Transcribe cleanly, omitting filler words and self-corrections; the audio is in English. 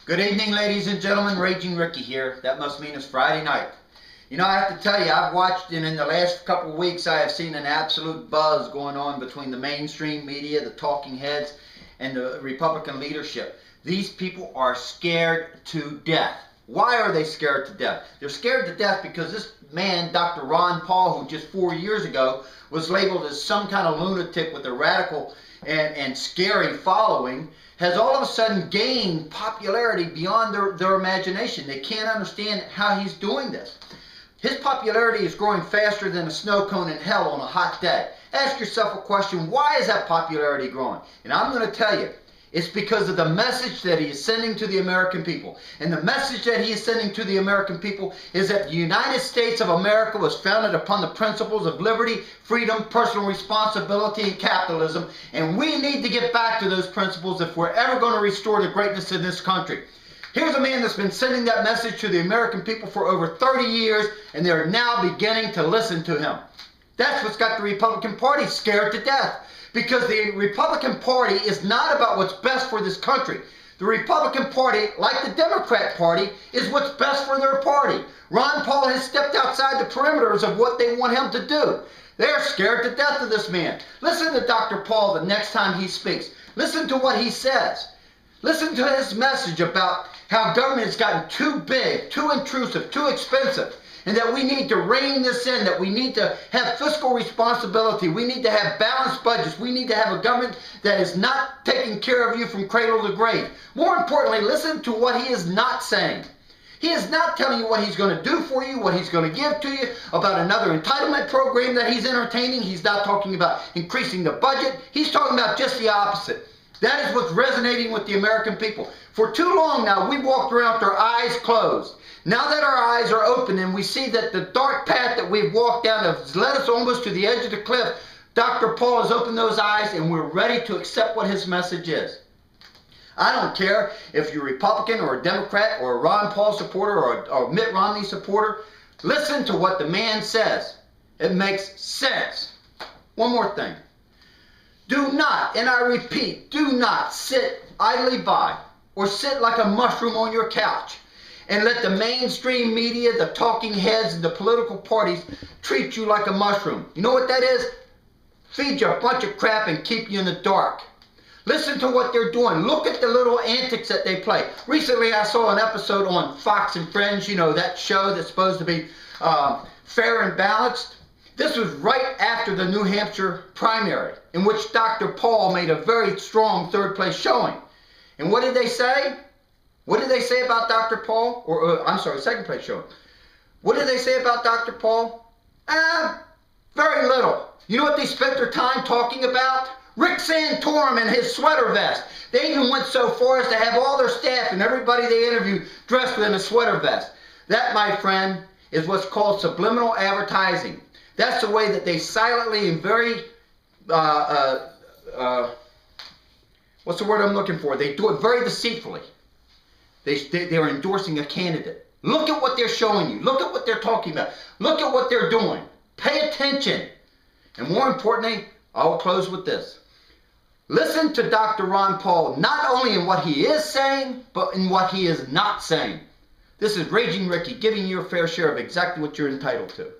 Good evening, ladies and gentlemen. Raging Ricky here. That must mean it's Friday night. You know, I have to tell you, I've watched, and in the last couple of weeks, I have seen an absolute buzz going on between the mainstream media, the talking heads, and the Republican leadership. These people are scared to death. Why are they scared to death? They're scared to death because this man, Dr. Ron Paul, who just 4 years ago was labeled as some kind of lunatic with a radical and scary following, has all of a sudden gained popularity beyond their imagination. They can't understand how he's doing this. His popularity is growing faster than a snow cone in hell on a hot day. Ask yourself a question, why is that popularity growing? And I'm going to tell you, it's because of the message that he is sending to the American people. And the message that he is sending to the American people is that the United States of America was founded upon the principles of liberty, freedom, personal responsibility, and capitalism. And we need to get back to those principles if we're ever going to restore the greatness in this country. Here's a man that's been sending that message to the American people for over 30 years, and they're now beginning to listen to him. That's what's got the Republican Party scared to death. Because the Republican Party is not about what's best for this country. The Republican Party, like the Democrat Party, is what's best for their party. Ron Paul has stepped outside the perimeters of what they want him to do. They're scared to death of this man. Listen to Dr. Paul the next time he speaks. Listen to what he says. Listen to his message about how government has gotten too big, too intrusive, too expensive. And that we need to rein this in, that we need to have fiscal responsibility, we need to have balanced budgets, we need to have a government that is not taking care of you from cradle to grave. More importantly, listen to what he is not saying. He is not telling you what he's going to do for you, what he's going to give to you, about another entitlement program that he's entertaining. He's not talking about increasing the budget. He's talking about just the opposite. That is what's resonating with the American people. For too long now, we've walked around with our eyes closed. Now that our eyes are open and we see that the dark path that we've walked down has led us almost to the edge of the cliff, Dr. Paul has opened those eyes and we're ready to accept what his message is. I don't care if you're Republican or a Democrat or a Ron Paul supporter or a Mitt Romney supporter. Listen to what the man says. It makes sense. One more thing. Do not, and I repeat, do not sit idly by or sit like a mushroom on your couch and let the mainstream media, the talking heads, and the political parties treat you like a mushroom. You know what that is? Feed you a bunch of crap and keep you in the dark. Listen to what they're doing. Look at the little antics that they play. Recently I saw an episode on Fox and Friends, you know, that show that's supposed to be fair and balanced. This was right after the New Hampshire primary, in which Dr. Paul made a very strong third place showing. And what did they say? What did they say about Dr. Paul? I'm sorry, second place showing. What did they say about Dr. Paul? Very little. You know what they spent their time talking about? Rick Santorum and his sweater vest. They even went so far as to have all their staff and everybody they interviewed dressed in a sweater vest. That, my friend, is what's called subliminal advertising. That's the way that they silently and very, what's the word I'm looking for? They do it very deceitfully. They're endorsing a candidate. Look at what they're showing you. Look at what they're talking about. Look at what they're doing. Pay attention. And more importantly, I'll close with this. Listen to Dr. Ron Paul, not only in what he is saying, but in what he is not saying. This is Raging Ricky, giving you a fair share of exactly what you're entitled to.